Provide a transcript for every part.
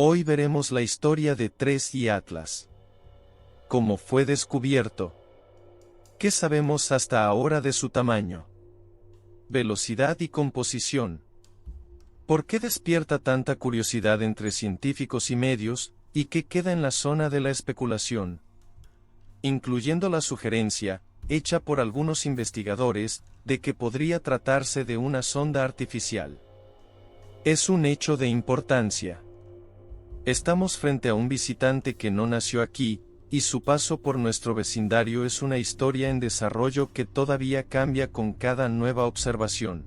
Hoy veremos la historia de 3i Atlas. ¿Cómo fue descubierto? ¿Qué sabemos hasta ahora de su tamaño? Velocidad y composición. ¿Por qué despierta tanta curiosidad entre científicos y medios, y qué queda en la zona de la especulación? Incluyendo la sugerencia, hecha por algunos investigadores, de que podría tratarse de una sonda artificial. Es un hecho de importancia. Estamos frente a un visitante que no nació aquí, y su paso por nuestro vecindario es una historia en desarrollo que todavía cambia con cada nueva observación.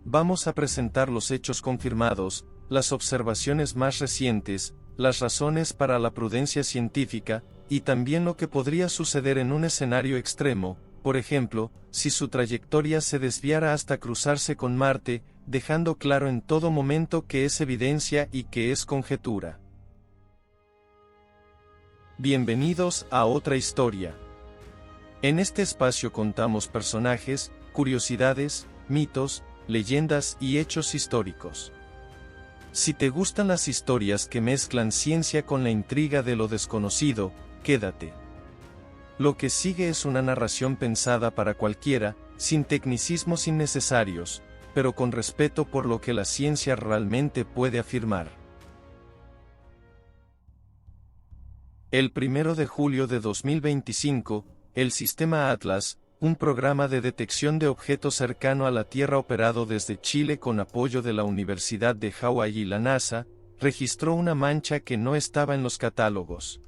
Vamos a presentar los hechos confirmados, las observaciones más recientes, las razones para la prudencia científica, y también lo que podría suceder en un escenario extremo, por ejemplo, si su trayectoria se desviara hasta cruzarse con Marte, dejando claro en todo momento que es evidencia y que es conjetura. Bienvenidos a otra historia. En este espacio contamos personajes, curiosidades, mitos, leyendas y hechos históricos. Si te gustan las historias que mezclan ciencia con la intriga de lo desconocido, quédate. Lo que sigue es una narración pensada para cualquiera, sin tecnicismos innecesarios, pero con respeto por lo que la ciencia realmente puede afirmar. El 1 de julio de 2025, el sistema Atlas, un programa de detección de objetos cercano a la Tierra operado desde Chile con apoyo de la Universidad de Hawái y la NASA, registró una mancha que no estaba en los catálogos.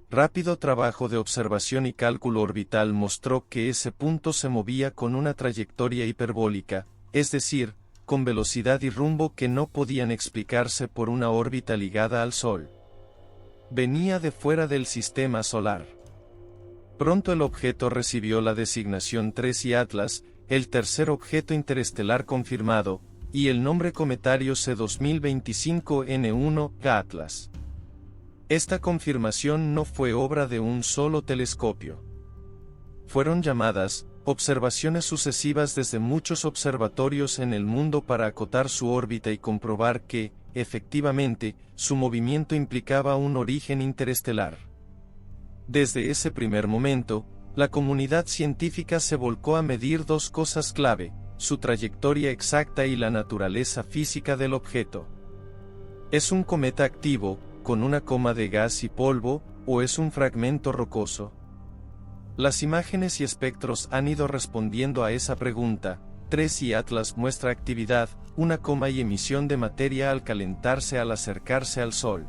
Rápido trabajo de observación y cálculo orbital mostró que ese punto se movía con una trayectoria hiperbólica, es decir, con velocidad y rumbo que no podían explicarse por una órbita ligada al Sol. Venía de fuera del sistema solar. Pronto el objeto recibió la designación 3i Atlas, el tercer objeto interestelar confirmado, y el nombre cometario C2025N1 Atlas. Esta confirmación no fue obra de un solo telescopio. Fueron llamadas observaciones sucesivas desde muchos observatorios en el mundo para acotar su órbita y comprobar que, efectivamente, su movimiento implicaba un origen interestelar. Desde ese primer momento, la comunidad científica se volcó a medir dos cosas clave: su trayectoria exacta y la naturaleza física del objeto. ¿Es un cometa activo, con una coma de gas y polvo, o es un fragmento rocoso? Las imágenes y espectros han ido respondiendo a esa pregunta. 3i Atlas muestra actividad, una coma y emisión de materia al calentarse al acercarse al Sol.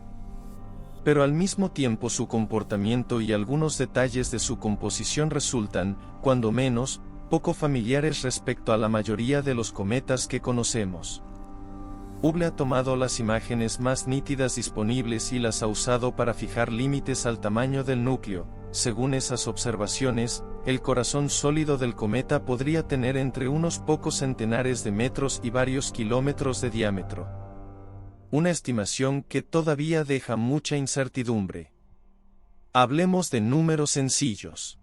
Pero al mismo tiempo su comportamiento y algunos detalles de su composición resultan, cuando menos, poco familiares respecto a la mayoría de los cometas que conocemos. Hubble ha tomado las imágenes más nítidas disponibles y las ha usado para fijar límites al tamaño del núcleo. Según esas observaciones, el corazón sólido del cometa podría tener entre unos pocos centenares de metros y varios kilómetros de diámetro. Una estimación que todavía deja mucha incertidumbre. Hablemos de números sencillos.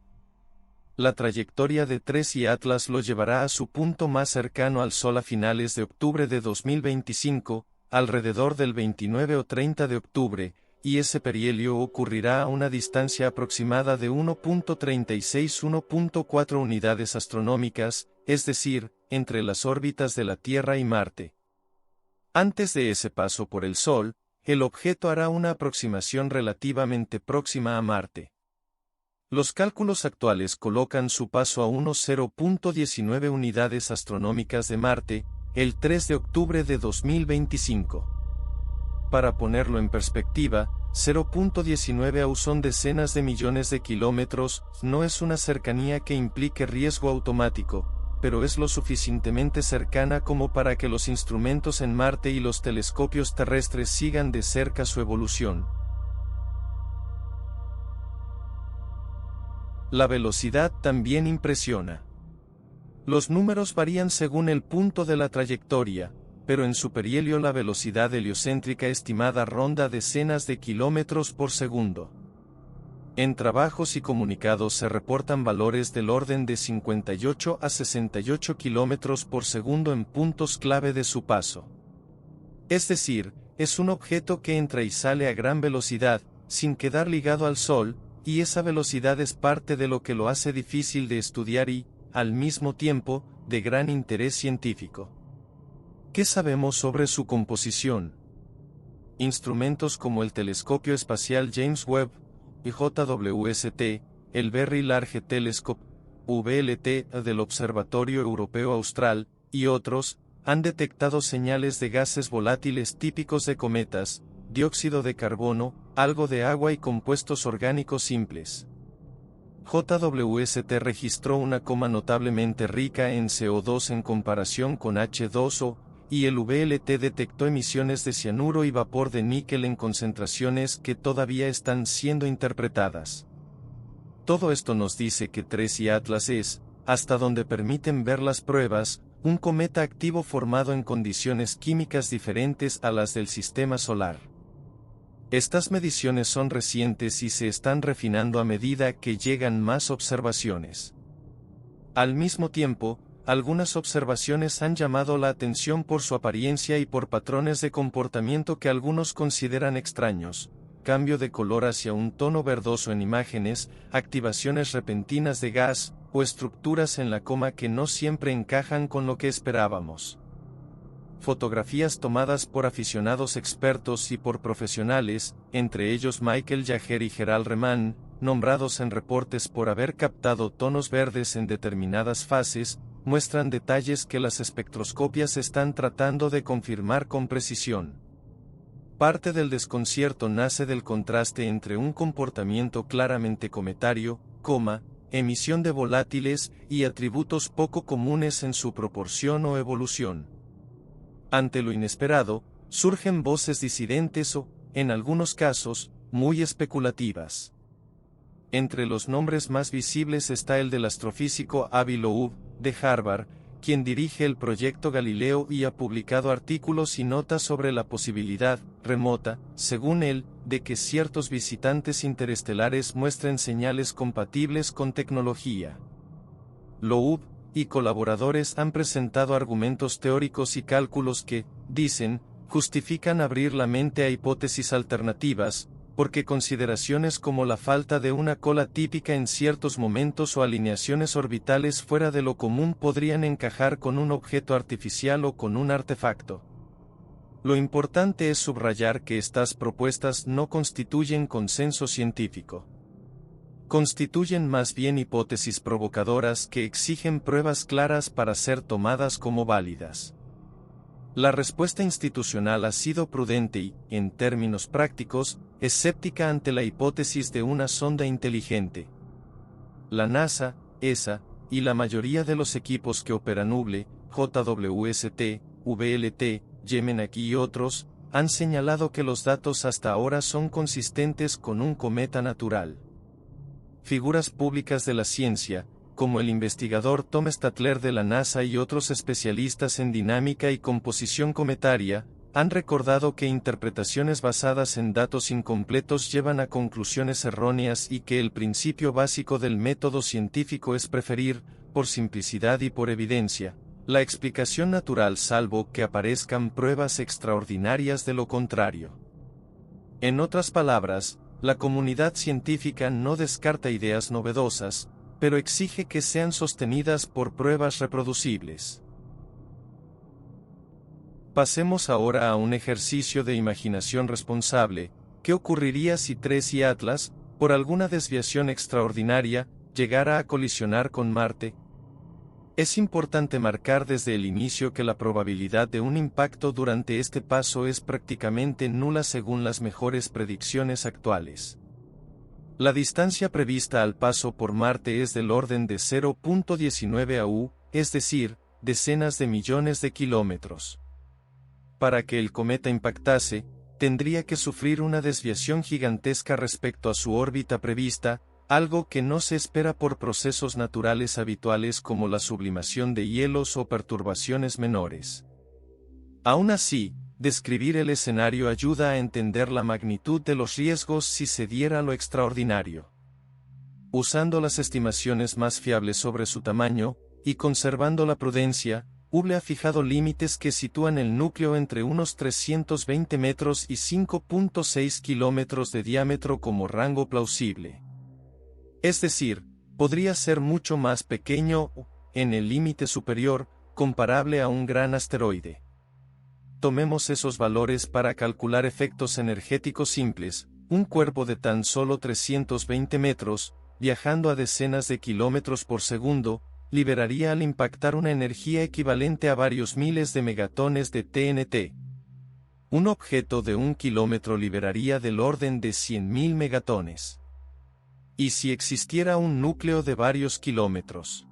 La trayectoria de 3i Atlas lo llevará a su punto más cercano al Sol a finales de octubre de 2025, alrededor del 29 o 30 de octubre, y ese perihelio ocurrirá a una distancia aproximada de 1.36–1.4 unidades astronómicas, es decir, entre las órbitas de la Tierra y Marte. Antes de ese paso por el Sol, el objeto hará una aproximación relativamente próxima a Marte. Los cálculos actuales colocan su paso a unos 0.19 unidades astronómicas de Marte, el 3 de octubre de 2025. Para ponerlo en perspectiva, 0.19 AU son decenas de millones de kilómetros. No es una cercanía que implique riesgo automático, pero es lo suficientemente cercana como para que los instrumentos en Marte y los telescopios terrestres sigan de cerca su evolución. La velocidad también impresiona. Los números varían según el punto de la trayectoria, pero en su perihelio la velocidad heliocéntrica estimada ronda decenas de kilómetros por segundo. En trabajos y comunicados se reportan valores del orden de 58 a 68 kilómetros por segundo en puntos clave de su paso. Es decir, es un objeto que entra y sale a gran velocidad, sin quedar ligado al Sol, y esa velocidad es parte de lo que lo hace difícil de estudiar y, al mismo tiempo, de gran interés científico. ¿Qué sabemos sobre su composición? Instrumentos como el Telescopio Espacial James Webb, y JWST, el Very Large Telescope, VLT, del Observatorio Europeo Austral, y otros, han detectado señales de gases volátiles típicos de cometas, dióxido de carbono, algo de agua y compuestos orgánicos simples. JWST registró una coma notablemente rica en CO2 en comparación con H2O, y el VLT detectó emisiones de cianuro y vapor de níquel en concentraciones que todavía están siendo interpretadas. Todo esto nos dice que 3I Atlas es, hasta donde permiten ver las pruebas, un cometa activo formado en condiciones químicas diferentes a las del sistema solar. Estas mediciones son recientes y se están refinando a medida que llegan más observaciones. Al mismo tiempo, algunas observaciones han llamado la atención por su apariencia y por patrones de comportamiento que algunos consideran extraños: cambio de color hacia un tono verdoso en imágenes, activaciones repentinas de gas, o estructuras en la coma que no siempre encajan con lo que esperábamos. Fotografías tomadas por aficionados expertos y por profesionales, entre ellos Michael Jager y Gerald Reman, nombrados en reportes por haber captado tonos verdes en determinadas fases, muestran detalles que las espectroscopias están tratando de confirmar con precisión. Parte del desconcierto nace del contraste entre un comportamiento claramente cometario, emisión de volátiles, y atributos poco comunes en su proporción o evolución. Ante lo inesperado, surgen voces disidentes o, en algunos casos, muy especulativas. Entre los nombres más visibles está el del astrofísico Avi Loeb, de Harvard, quien dirige el proyecto Galileo y ha publicado artículos y notas sobre la posibilidad, remota, según él, de que ciertos visitantes interestelares muestren señales compatibles con tecnología. Loeb y colaboradores han presentado argumentos teóricos y cálculos que, dicen, justifican abrir la mente a hipótesis alternativas, porque consideraciones como la falta de una cola típica en ciertos momentos o alineaciones orbitales fuera de lo común podrían encajar con un objeto artificial o con un artefacto. Lo importante es subrayar que estas propuestas no constituyen consenso científico. Constituyen más bien hipótesis provocadoras que exigen pruebas claras para ser tomadas como válidas. La respuesta institucional ha sido prudente y, en términos prácticos, escéptica ante la hipótesis de una sonda inteligente. La NASA, ESA, y la mayoría de los equipos que operan Hubble, JWST, VLT, Gemini y otros, han señalado que los datos hasta ahora son consistentes con un cometa natural. Figuras públicas de la ciencia, como el investigador Tom Statler de la NASA y otros especialistas en dinámica y composición cometaria, han recordado que interpretaciones basadas en datos incompletos llevan a conclusiones erróneas y que el principio básico del método científico es preferir, por simplicidad y por evidencia, la explicación natural salvo que aparezcan pruebas extraordinarias de lo contrario. En otras palabras, la comunidad científica no descarta ideas novedosas, pero exige que sean sostenidas por pruebas reproducibles. Pasemos ahora a un ejercicio de imaginación responsable. ¿Qué ocurriría si 3I Atlas, por alguna desviación extraordinaria, llegara a colisionar con Marte? Es importante marcar desde el inicio que la probabilidad de un impacto durante este paso es prácticamente nula según las mejores predicciones actuales. La distancia prevista al paso por Marte es del orden de 0.19 AU, es decir, decenas de millones de kilómetros. Para que el cometa impactase, tendría que sufrir una desviación gigantesca respecto a su órbita prevista, algo que no se espera por procesos naturales habituales como la sublimación de hielos o perturbaciones menores. Aún así, describir el escenario ayuda a entender la magnitud de los riesgos si se diera lo extraordinario. Usando las estimaciones más fiables sobre su tamaño, y conservando la prudencia, Hubble ha fijado límites que sitúan el núcleo entre unos 320 metros y 5.6 kilómetros de diámetro como rango plausible. Es decir, podría ser mucho más pequeño, en el límite superior, comparable a un gran asteroide. Tomemos esos valores para calcular efectos energéticos simples. Un cuerpo de tan solo 320 metros, viajando a decenas de kilómetros por segundo, liberaría al impactar una energía equivalente a varios miles de megatones de TNT. Un objeto de 1 kilómetro liberaría del orden de 100.000 megatones. ¿Y si existiera un núcleo de varios kilómetros?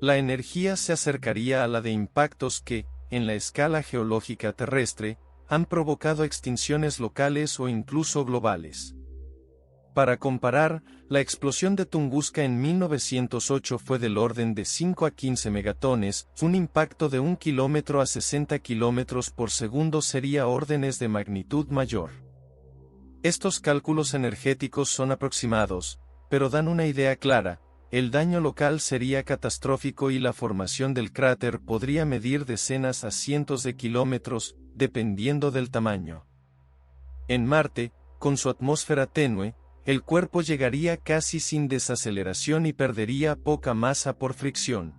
La energía se acercaría a la de impactos que, en la escala geológica terrestre, han provocado extinciones locales o incluso globales. Para comparar, la explosión de Tunguska en 1908 fue del orden de 5 a 15 megatones, un impacto de 1 kilómetro a 60 kilómetros por segundo sería órdenes de magnitud mayor. Estos cálculos energéticos son aproximados, pero dan una idea clara. El daño local sería catastrófico y la formación del cráter podría medir decenas a cientos de kilómetros, dependiendo del tamaño. En Marte, con su atmósfera tenue, el cuerpo llegaría casi sin desaceleración y perdería poca masa por fricción.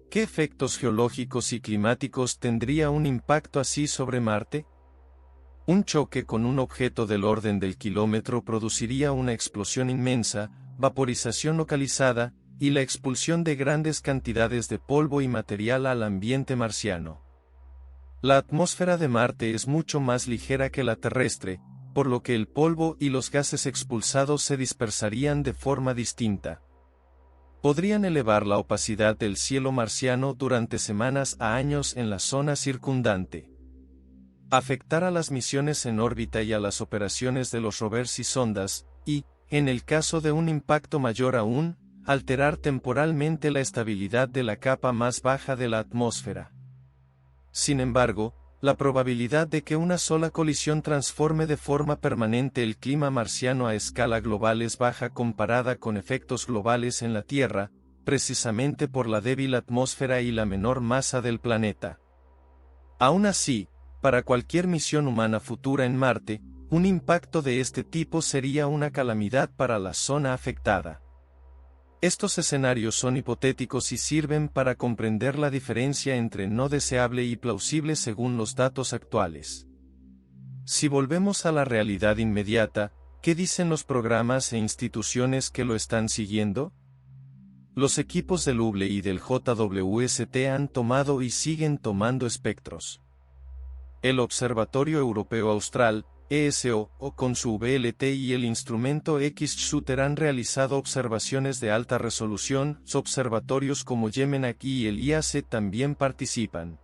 ¿Qué efectos geológicos y climáticos tendría un impacto así sobre Marte? Un choque con un objeto del orden del kilómetro produciría una explosión inmensa, vaporización localizada, y la expulsión de grandes cantidades de polvo y material al ambiente marciano. La atmósfera de Marte es mucho más ligera que la terrestre, por lo que el polvo y los gases expulsados se dispersarían de forma distinta. Podrían elevar la opacidad del cielo marciano durante semanas a años en la zona circundante. Afectar a las misiones en órbita y a las operaciones de los rovers y sondas, y, en el caso de un impacto mayor aún, alterar temporalmente la estabilidad de la capa más baja de la atmósfera. Sin embargo, la probabilidad de que una sola colisión transforme de forma permanente el clima marciano a escala global es baja comparada con efectos globales en la Tierra, precisamente por la débil atmósfera y la menor masa del planeta. Aún así, para cualquier misión humana futura en Marte, un impacto de este tipo sería una calamidad para la zona afectada. Estos escenarios son hipotéticos y sirven para comprender la diferencia entre no deseable y plausible según los datos actuales. Si volvemos a la realidad inmediata, ¿qué dicen los programas e instituciones que lo están siguiendo? Los equipos del Hubble y del JWST han tomado y siguen tomando espectros. El Observatorio Europeo Austral, ESO, con su VLT y el instrumento X-Shooter han realizado observaciones de alta resolución. Observatorios como Gemenak y el IAC también participan.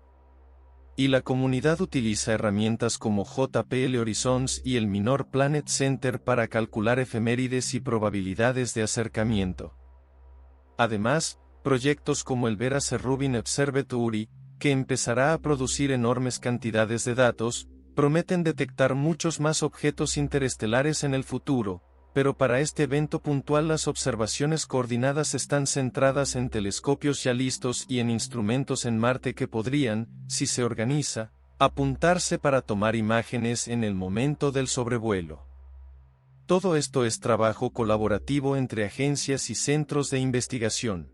Y la comunidad utiliza herramientas como JPL Horizons y el Minor Planet Center para calcular efemérides y probabilidades de acercamiento. Además, proyectos como el Vera Rubin Observatory, que empezará a producir enormes cantidades de datos, prometen detectar muchos más objetos interestelares en el futuro, pero para este evento puntual las observaciones coordinadas están centradas en telescopios ya listos y en instrumentos en Marte que podrían, si se organiza, apuntarse para tomar imágenes en el momento del sobrevuelo. Todo esto es trabajo colaborativo entre agencias y centros de investigación.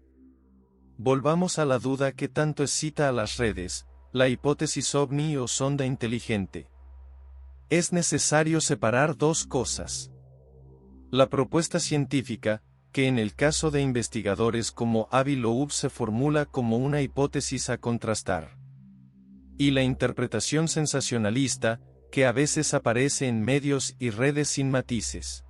Volvamos a la duda que tanto excita a las redes, la hipótesis ovni o sonda inteligente. Es necesario separar dos cosas. La propuesta científica, que en el caso de investigadores como Avi Loeb se formula como una hipótesis a contrastar. Y la interpretación sensacionalista, que a veces aparece en medios y redes sin matices.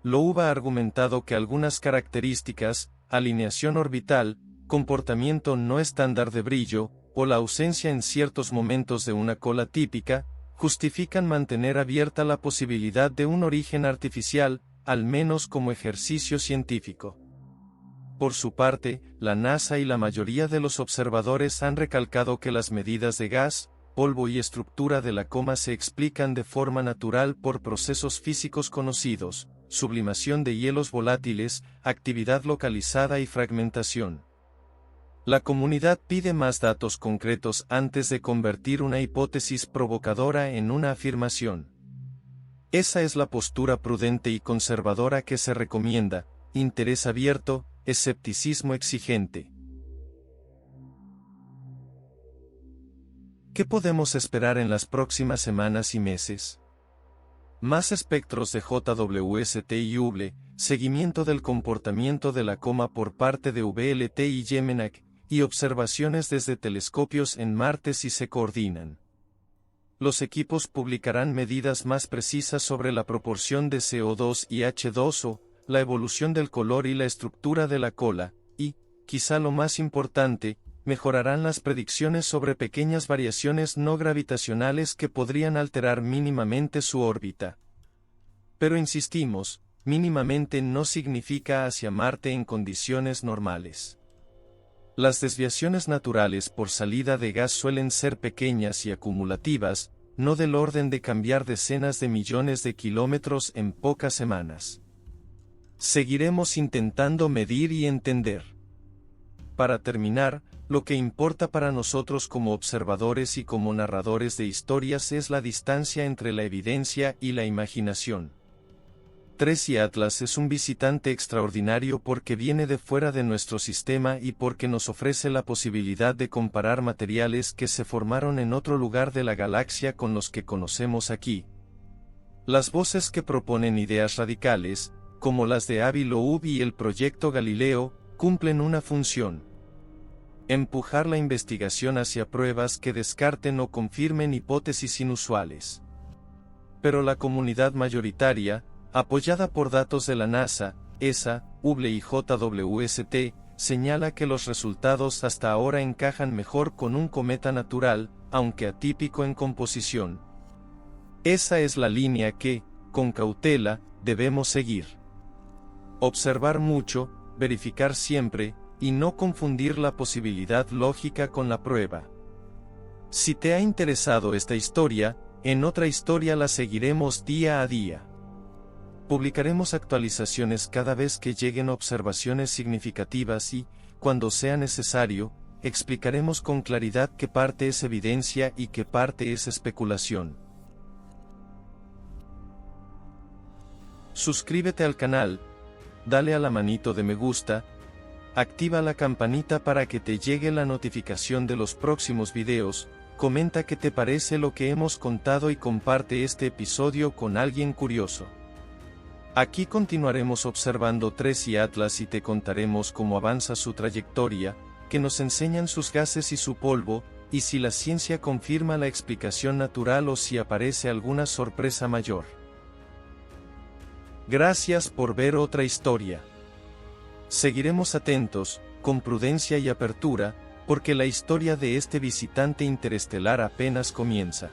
Loeb ha argumentado que algunas características, alineación orbital, comportamiento no estándar de brillo, o la ausencia en ciertos momentos de una cola típica, justifican mantener abierta la posibilidad de un origen artificial, al menos como ejercicio científico. Por su parte, la NASA y la mayoría de los observadores han recalcado que las medidas de gas, polvo y estructura de la coma se explican de forma natural por procesos físicos conocidos, sublimación de hielos volátiles, actividad localizada y fragmentación. La comunidad pide más datos concretos antes de convertir una hipótesis provocadora en una afirmación. Esa es la postura prudente y conservadora que se recomienda: interés abierto, escepticismo exigente. ¿Qué podemos esperar en las próximas semanas y meses? Más espectros de JWST y Hubble, seguimiento del comportamiento de la coma por parte de VLT y Gemini, y observaciones desde telescopios en Marte si se coordinan. Los equipos publicarán medidas más precisas sobre la proporción de CO2 y H2O, la evolución del color y la estructura de la cola, y, quizá lo más importante, mejorarán las predicciones sobre pequeñas variaciones no gravitacionales que podrían alterar mínimamente su órbita. Pero insistimos, mínimamente no significa hacia Marte en condiciones normales. Las desviaciones naturales por salida de gas suelen ser pequeñas y acumulativas, no del orden de cambiar decenas de millones de kilómetros en pocas semanas. Seguiremos intentando medir y entender. Para terminar, lo que importa para nosotros como observadores y como narradores de historias es la distancia entre la evidencia y la imaginación. Tracy Atlas es un visitante extraordinario porque viene de fuera de nuestro sistema y porque nos ofrece la posibilidad de comparar materiales que se formaron en otro lugar de la galaxia con los que conocemos aquí. Las voces que proponen ideas radicales, como las de Avi Loeb y el Proyecto Galileo, cumplen una función: empujar la investigación hacia pruebas que descarten o confirmen hipótesis inusuales. Pero la comunidad mayoritaria, apoyada por datos de la NASA, ESA, Hubble y JWST, señala que los resultados hasta ahora encajan mejor con un cometa natural, aunque atípico en composición. Esa es la línea que, con cautela, debemos seguir. Observar mucho, verificar siempre, y no confundir la posibilidad lógica con la prueba. Si te ha interesado esta historia, en otra historia la seguiremos día a día. Publicaremos actualizaciones cada vez que lleguen observaciones significativas y, cuando sea necesario, explicaremos con claridad qué parte es evidencia y qué parte es especulación. Suscríbete al canal, dale a la manito de me gusta, activa la campanita para que te llegue la notificación de los próximos videos, comenta qué te parece lo que hemos contado y comparte este episodio con alguien curioso. Aquí continuaremos observando Tracy Atlas y te contaremos cómo avanza su trayectoria, que nos enseñan sus gases y su polvo, y si la ciencia confirma la explicación natural o si aparece alguna sorpresa mayor. Gracias por ver otra historia. Seguiremos atentos, con prudencia y apertura, porque la historia de este visitante interestelar apenas comienza.